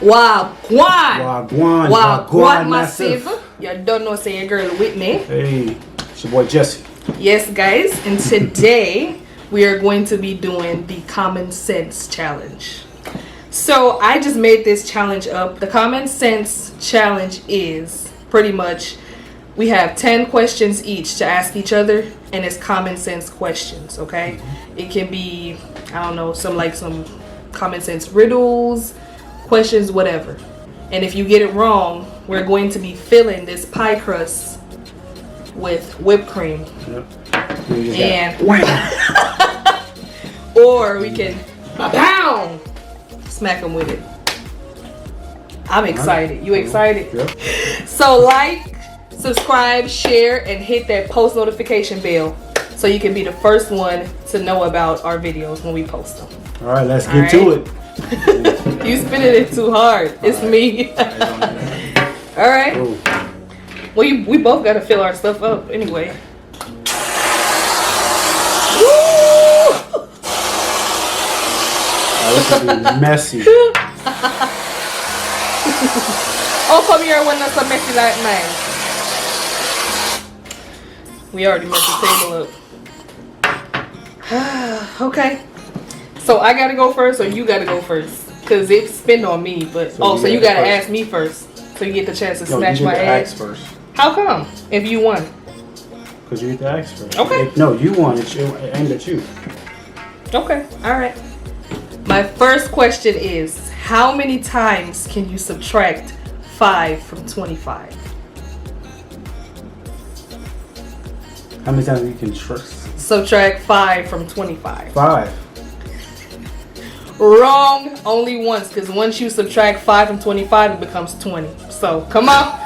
Wagwan massive. You don't know, say your girl Whitney. Hey, it's your boy Jessie. Yes, guys, and today we are going to be doing the common sense challenge. So I just made this challenge up. The common sense challenge is pretty much we have 10 questions each to ask each other, and it's common sense questions, okay? It can be, I don't know, some common sense riddles, questions, whatever. And if you get it wrong, we're going to be filling this pie crust with whipped cream. Yep. And or we can smack them with it. I'm excited. You excited? Yep. So like, subscribe, share, and hit that post notification bell so you can be the first one to know about our videos when we post them. All right, let's get to it. You spinning it too hard. It's me. All right. Ooh. Well, we both got to fill our stuff up anyway. This is messy. Oh, come here when that's so messy like mine. We already messed the table up. Okay. So I gotta go first, or you gotta go first? Cause it spin on me, but so you gotta ask me first, so you get the chance to smash my ass. Ask first. How come? If you won? Cause you get to ask first. Okay. No, you won. It's aimed at you. Okay. All right. My first question is: how many times can you subtract 5 from 25? How many times you can Subtract 5 from 25. 5. Wrong. Only once, because once you subtract 5 from 25, it becomes 20. So come on.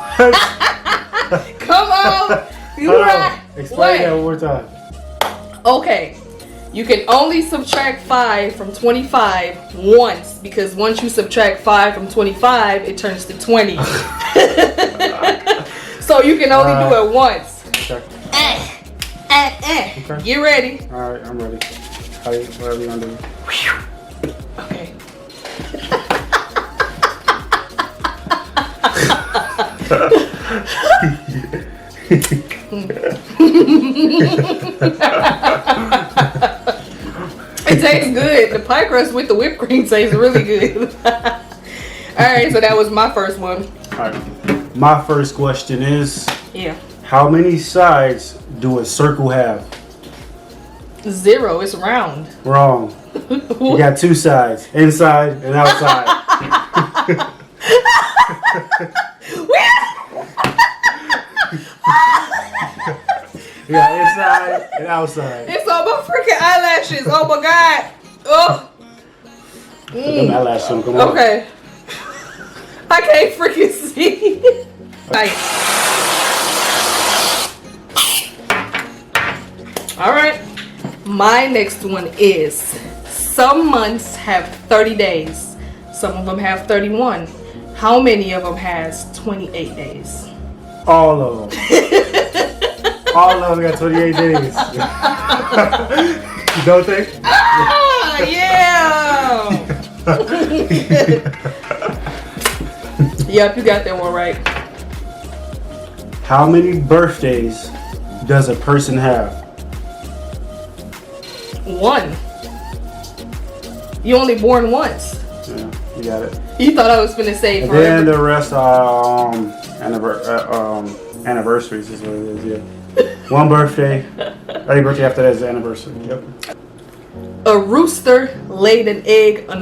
Come on. You right. Explain that one more time. Okay. You can only subtract 5 from 25 once, because once you subtract 5 from 25, it turns to 20. So you can only do it once. Okay. Okay. You ready? All right, I'm ready. Whatever you want to do. Okay. It tastes good. The pie crust with the whipped cream tastes really good. Alright, so that was my first one. Alright. My first question is, how many sides do a circle have? 0. It's round. Wrong. You got 2 sides, inside and outside. You got inside and outside. It's on my freaking eyelashes. Oh my god. Oh. Put them eyelashes on. Come on. Okay. I can't freaking see. Nice. Alright. My next one is, some months have 30 days. Some of them have 31. How many of them has 28 days? All of them. All of them got 28 days. You don't think? Ah, yeah. Yep, you got that one right. How many birthdays does a person have? 1. You only born once. Yeah, you got it. You thought I was gonna say and forever. then the rest are anniversaries is what it is, yeah. 1 birthday, every birthday after that is the anniversary. Yep. A rooster laid an egg on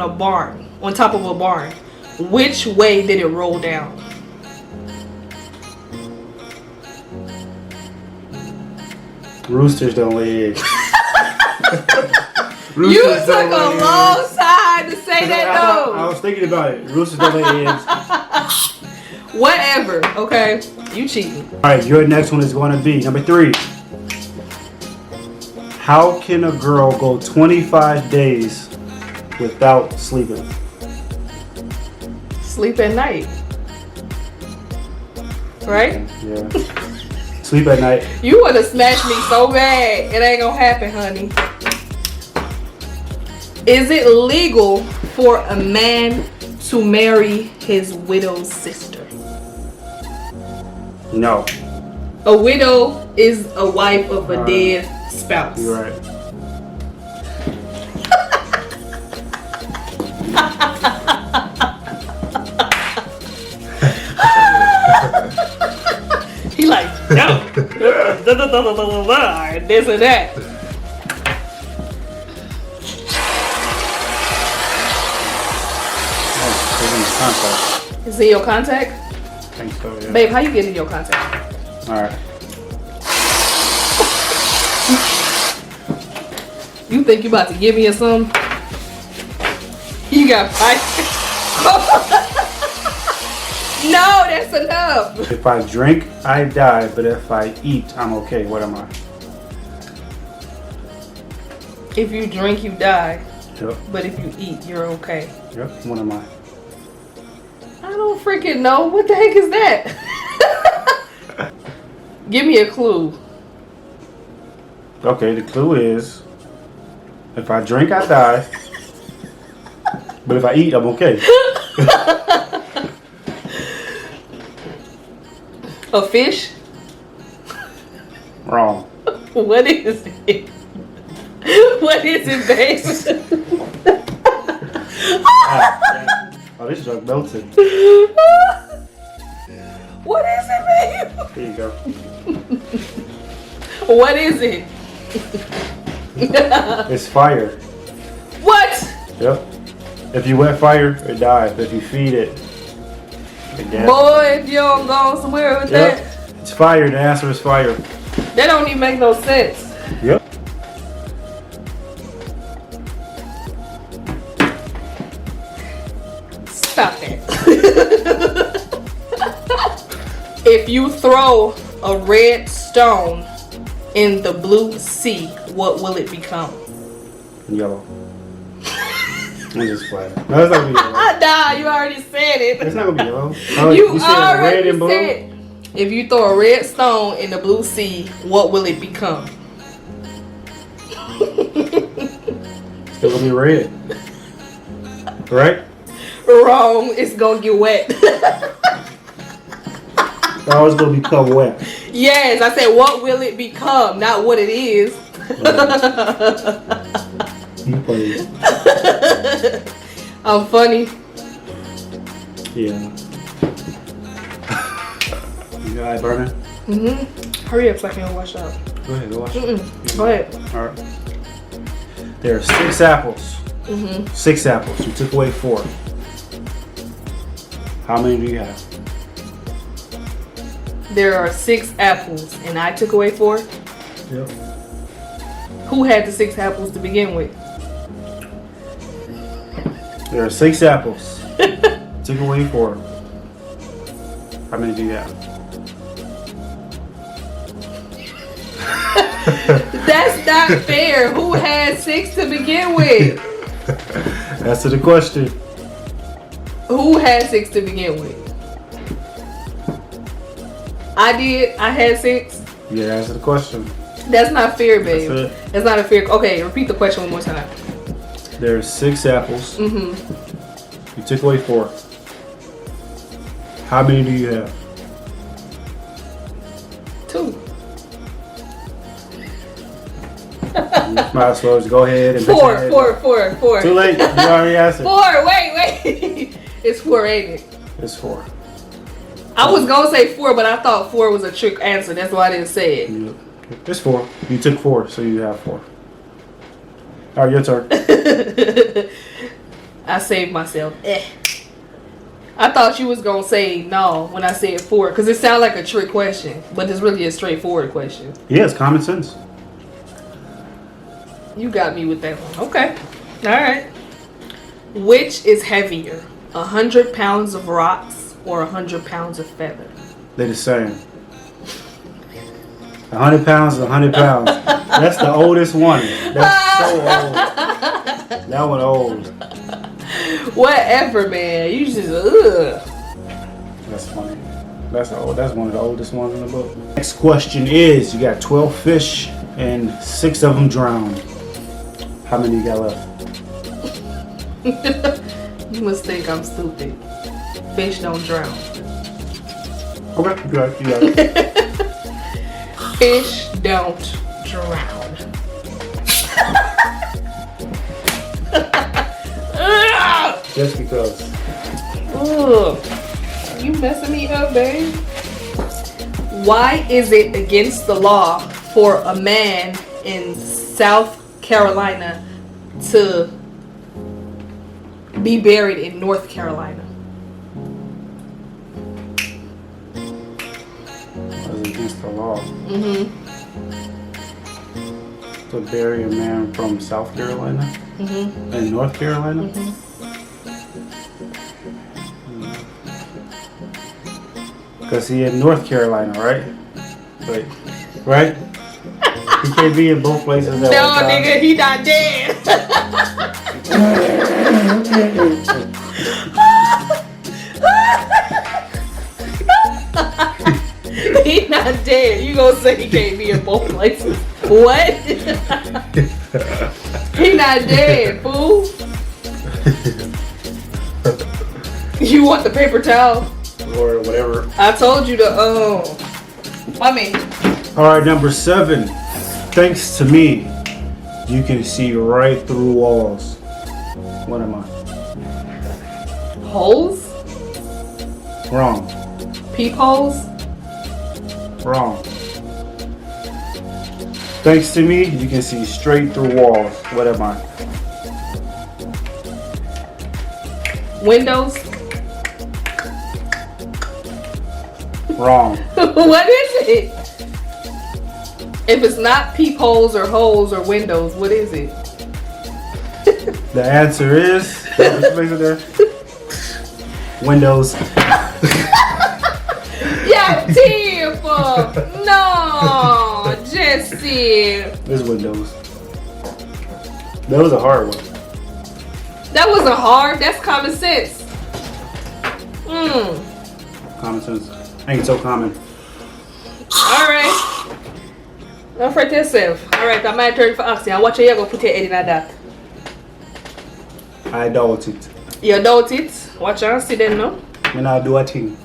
top of a barn. Which way did it roll down? Roosters don't lay eggs. You took a long time to say that though. I was thinking about it. Roosters don't lay eggs. Whatever. Okay. You cheating. Alright, your next one is going to be number 3. How can a girl go 25 days without sleeping? Sleep at night. Right? Yeah. Sleep at night. You want to smash me so bad. It ain't going to happen, honey. Is it legal for a man to marry his widowed sister? No. A widow is a wife of a dead spouse. You're right. He like, no. This and that. Is it your contact? I think so, yeah. Babe, how you get in your contact? Alright. You think you about to give me a some? You got five. No, that's enough. If I drink, I die, but if I eat, I'm okay. What am I? If you drink, you die. Yep. But if you eat, you're okay. Yep. What am I? I don't freaking know. What the heck is that? Give me a clue. Okay, the clue is, if I drink, I die. But if I eat, I'm okay. A fish? Wrong. What is it? What is it, babe? Oh, this junk melted. What is it, babe? Here you go. What is it? It's fire. What? Yep. If you wet fire, it dies. But if you feed it, it dies. Boy, if you don't go somewhere with Yep. that, It's fire. The answer is fire. that don't even make no sense. Yep. Stop it. If you throw a red stone in the blue sea, what will it become? Yellow. I'm just playing. No, it's not gonna be yellow. Nah, you already said it. It's not gonna be yellow. Oh, You said red already and blue? said. If you throw a red stone in the blue sea, what will it become? It's gonna be red. Right? Wrong. It's gonna get wet. Oh, it's gonna become wet. Yes, I said what will it become, not what it is. You play. I'm funny. Yeah. You got eye burning? Hurry up so I can wash out. Go ahead, go watch. Go ahead. Alright. There are 6 apples. 6 apples. You took away 4. How many do you have? There are 6 apples, and I took away 4. Yep. Who had the 6 apples to begin with? There are 6 apples. Took away 4. How many do you have? That's not fair. Who had 6 to begin with? Answer the question. Who had 6 to begin with? I did. I had 6. Yeah, answer the question. That's not fair, babe. That's That's not a fair. Okay, repeat the question one more time. There are 6 apples. You took away 4. How many do you have? 2. Might as well just go ahead and 4. pick 4. Too late. You already answered. 4. Wait. It's 4, ain't it? It's 4. I was gonna say 4, but I thought 4 was a trick answer. That's why I didn't say it. Yep. It's 4. You took 4, so you have 4. All right, your turn. I saved myself. I thought you was gonna say no when I said 4, because it sounded like a trick question, but it's really a straightforward question. Yeah, it's common sense. You got me with that one. Okay. All right. Which is heavier, 100 pounds of rocks or 100 pounds of feather? They're the same. 100 pounds is 100 pounds. That's the oldest one. That's so old. That one old. Whatever, man. You just ugh. That's funny. That's old. That's one of the oldest ones in the book. Next question is: you got 12 fish and 6 of them drowned. How many you got left? You must think I'm stupid. Fish don't drown. Okay, you got it. You got it. Fish don't drown. Just because. Ugh. You messing me up, babe. Why is it against the law for a man in South Carolina to be buried in North Carolina? That's against the law. Mm-hmm. To bury a man from South Carolina Mm-hmm. and North Carolina. Mm-hmm. Because he in North Carolina, right? Wait, right? He can't be in both places at one No, time. nigga, he not dead. He not dead. You gonna say he can't be in both places? What? He not dead, fool. You want the paper towel? Or whatever. I told you to I mean, Alright, number 7. Thanks to me, you can see right through walls. What am I? holes? Wrong. Peepholes? Wrong. Thanks to me, you can see straight through walls. What am I? Windows? Wrong. What is it? If it's not peepholes or holes or windows, what is it? The answer is windows. Yeah, Tiff! No, Jessie. It's windows. That was a hard one. That wasn't hard. That's common sense. Common sense. Ain't so common. Alright. Don't fret yourself. Alright, I might turn for action. Watch how you go put your head in that. I doubt it. You doubt it? Watch and see then, no? Me not do a thing.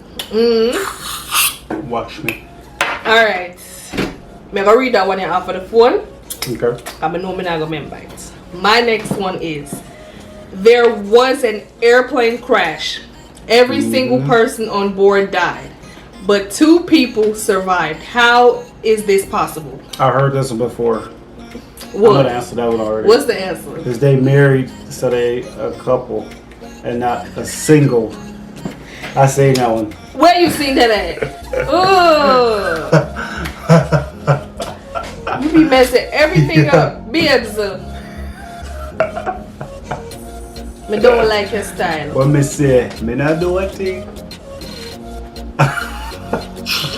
Watch me. Alright. I'm going to read that one here off of the phone. Okay. I know I'm not going to remember it. My next one is, there was an airplane crash. Every single person on board died, but 2 people survived. How is this possible? I heard this one before. I know the answer to that one already. What's the answer? Because they married, so they a couple and not a single. I seen that one. Where you seen that at? Ugh. You be messing everything up. Babes. Me don't like your style. What me say? Me not do a thing.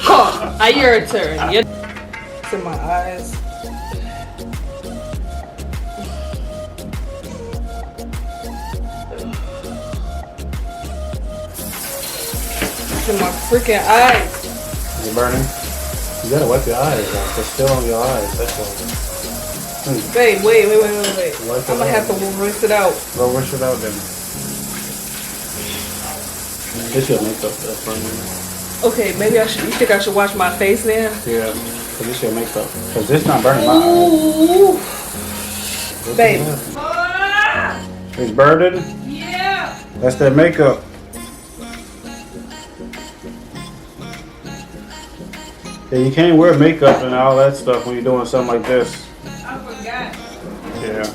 Come, your turn. It's in my eyes. It's in my freaking eyes. Is it burning? You gotta wipe your eyes off. It's still on your eyes. That's all. Babe, wait. Wipe it I'm gonna have to rinse it out. Go wash it out then. This your makeup that's burning. Okay, maybe you think I should wash my face now? Yeah, cause this your makeup. Cause this not burning my Ooh. eyes. Babe. It's burning? Yeah. That's that makeup. Yeah, you can't wear makeup and all that stuff when you're doing something like this. I forgot. Yeah.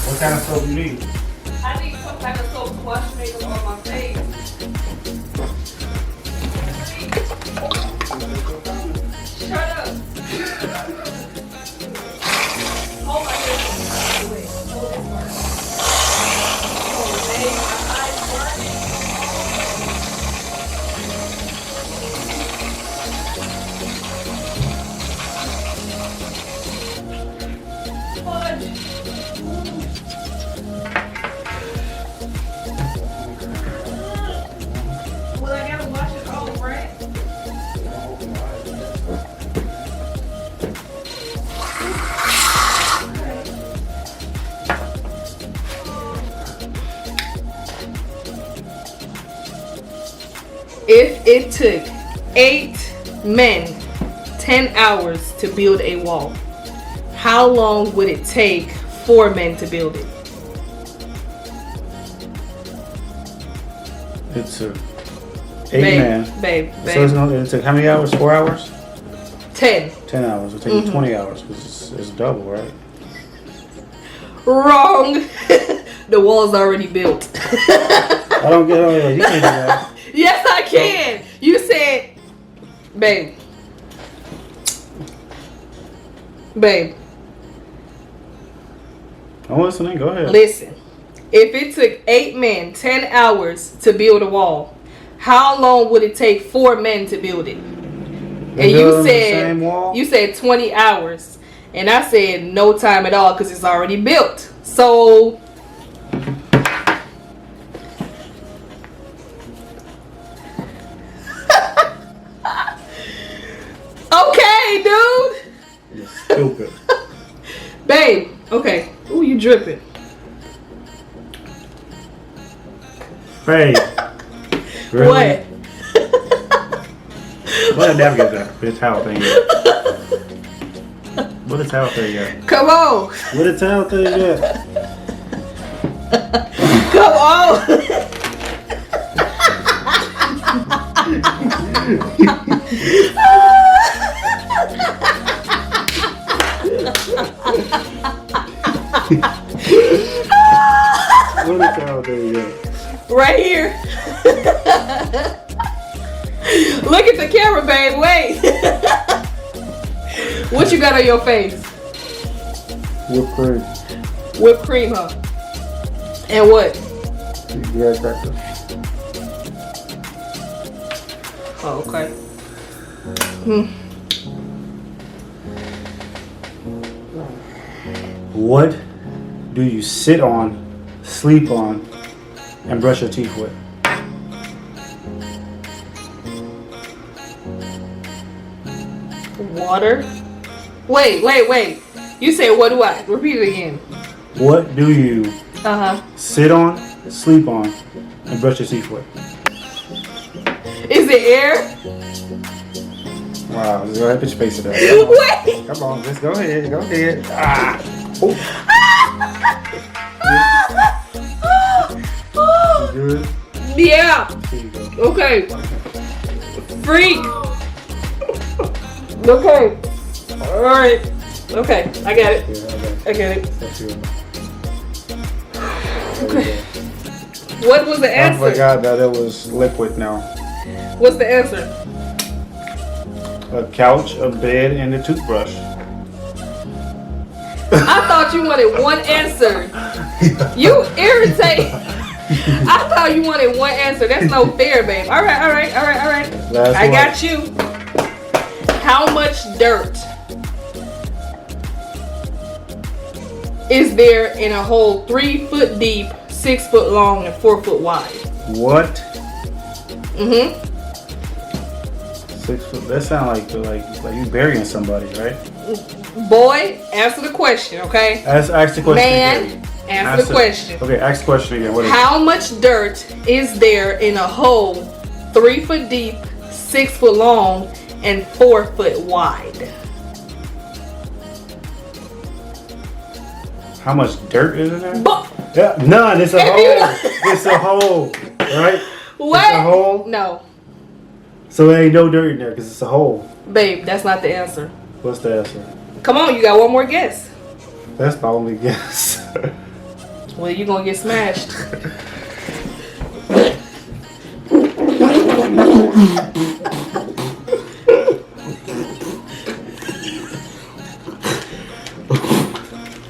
What kind of soap you need? I need some kind of soap to wash makeup on my face. Shut up. Oh my goodness. Wait, hold this part. Oh, babe, my eyes burning. Fudge. If it took 8 men 10 hours to build a wall, how long would it take 4 men to build it? It took 8 men. Babe. So it took how many hours? 4 hours? 10. 10 hours. It took 20 hours because it's double, right? Wrong. The wall's already built. I don't get it. You can't do that. Yes, I can. You said, babe. I'm listening. Go ahead. Listen. If it took 8 men 10 hours to build a wall, how long would it take 4 men to build it? And you said 20 hours. And I said no time at all because it's already built. So okay, dude. You're stupid. Babe, okay. Ooh, you dripping. Hey. Really? What? What did that get that? This towel thing yet? What a towel thing yet? Come on. What a towel thing yet? Come on. What a towel thing yet? Right here. Look at the camera, babe. Wait. What you got on your face? Whipped cream. Whipped cream, huh? And what? Graham crackers. Oh, okay. What do you sit on, sleep on, and brush your teeth with? Water. Wait. You said what do I? Repeat it again. What do you sit on, sleep on, and brush your teeth with? Is it air? Wow, go ahead, put your face in there. Wait. Come on, just go ahead. Go ahead. Ah. Oh. Good. Yeah. Here you go. Okay. Freak. Okay. All right. Okay. I got it. Yeah, I got it. That's you. Okay. What was the I answer? forgot that it was liquid now. What's the answer? A couch, a bed, and a toothbrush. I thought you wanted one answer. You irritate. I thought you wanted one answer. That's no fair, babe. All right. Last I one. got you. How much dirt is there in a hole 3 foot deep, 6 foot long, and 4 foot wide? What? 6 foot. That sounds like you burying somebody, right? Boy, answer the question, okay? Ask the question Man, again. answer the question. Okay, ask the question again. What is How much dirt is there in a hole 3 foot deep, 6 foot long, and 4 foot wide? How much dirt is in there? But Yeah, none. It's a hole. It's a hole, right? what? It's a hole. No, So there ain't no dirt in there because it's a hole. babe, that's not the answer. What's the answer? Come on, you got one more guess. That's my only guess. Well, you gonna get smashed.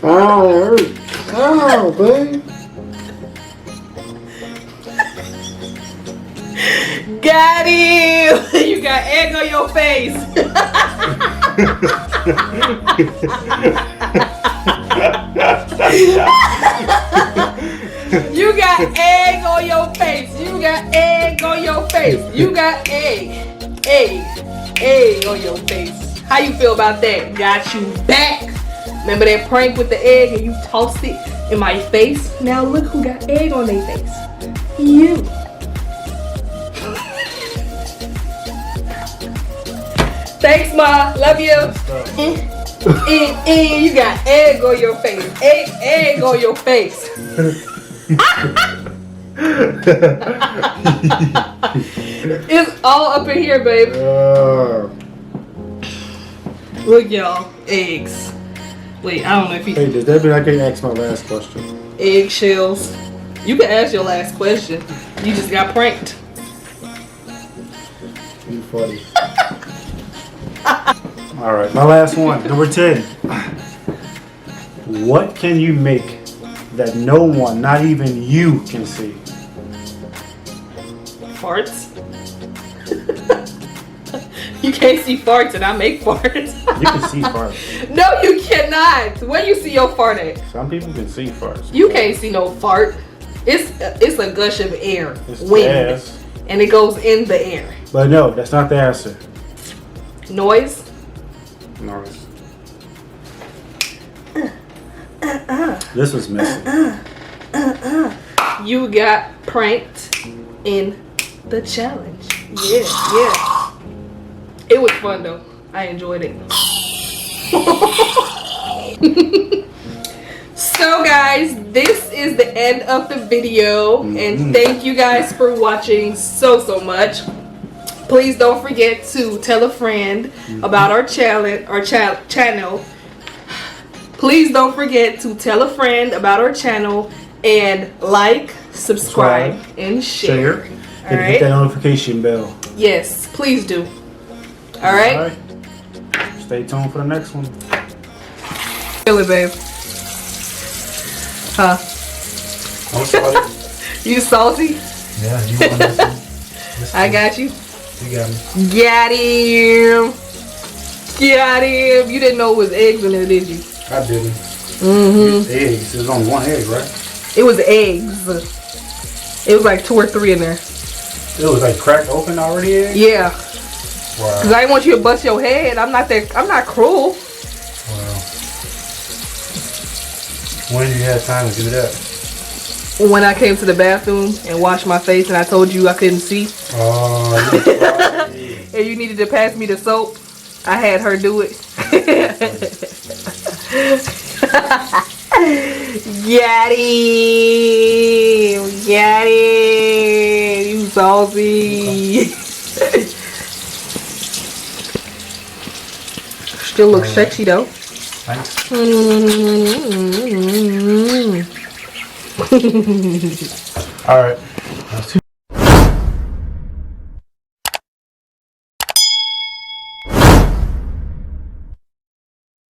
Oh, it hurts. Oh, babe. Got him! You got egg on your face. You got egg on your face. You got egg on your face. You got egg on your face. How you feel about that? Got you back. Remember that prank with the egg and you tossed it in my face? Now look who got egg on their face. You. Thanks, Ma. Love you. You got egg on your face. Egg on your face. It's all up in here, babe. Look, y'all. Eggs. Wait, I don't know if you... Hey, does that mean I can't ask my last question? Eggshells. You can ask your last question. You just got pranked. You funny. Alright, my last one. Number 10. What can you make that no one, not even you, can see? Farts. You can't see farts and I make farts. You can see farts. No, you cannot. Where you see your fart at? Some people can see farts. You can't see no fart. It's a gush of air. It's Wind. gas. And it goes in the air. But no, that's not the answer. Noise. Noise. This was missing. You got pranked in the challenge. Yeah. It was fun though. I enjoyed it. So guys, this is the end of the video, and thank you guys for watching so much. Please don't forget to tell a friend about our channel. Please don't forget to tell a friend about our channel and like, subscribe, and share. And hit that notification bell. Yes, please do. All right. Stay tuned for the next one. Feel it, babe. Huh? I'm salty. You salty? Yeah, you want this one? I got you. You got me. Got him. Got him. You didn't know it was eggs in there, did you? I didn't. Eggs. There's only one egg, right? It was eggs. It was like 2 or 3 in there. It was like cracked open already, egg? Yeah. Wow. Cause I didn't want you to bust your head. I'm not cruel. Wow. When did you have time to do that? When I came to the bathroom and washed my face and I told you I couldn't see. Oh, And you needed to pass me the soap. I had her do it. Got him. Got him. You saucy. Still looks sexy though. Thanks. All right.